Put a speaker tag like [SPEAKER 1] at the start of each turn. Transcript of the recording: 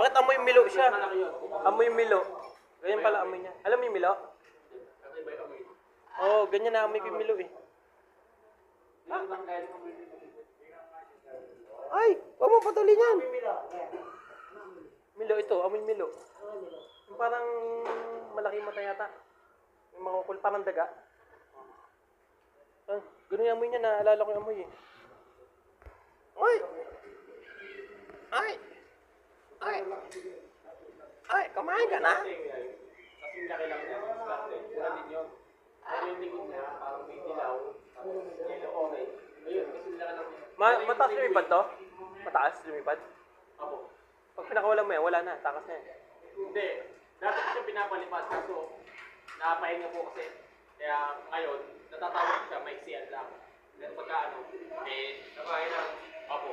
[SPEAKER 1] Bakit amoy milo siya? Amoy milo. Ganyan pala amoy niya. Alam mo yung milo? Oo, ganyan na amoy ko yung milo eh. Ay, huwag mo patuloy yan. Milo ito, amoy milo. Yung parang malaki mata yata. Yung makukul, parang daga. Ah, ganun yung amoy niya, naalala ko yung amoy eh. Ay! Ay! Ay! Ay, kumain ka na?
[SPEAKER 2] Kasing laki lang niya. Wala din yun. Pero yung likod niya, parang may dilaw. Yellow orange. Ayun, kasing laki lang niya.
[SPEAKER 1] Mataas lumipad to? Mataas lumipad?
[SPEAKER 2] Ako.
[SPEAKER 1] Pag pinakawalan mo yan, wala na. Takas na yan.
[SPEAKER 2] Hindi. Dati ko siya pinapalipad. Kaso, napahinga po kasi. Kaya ngayon, natatawag siya, maiksiyan lang. Pero pagka ano, nakain lang. Opo,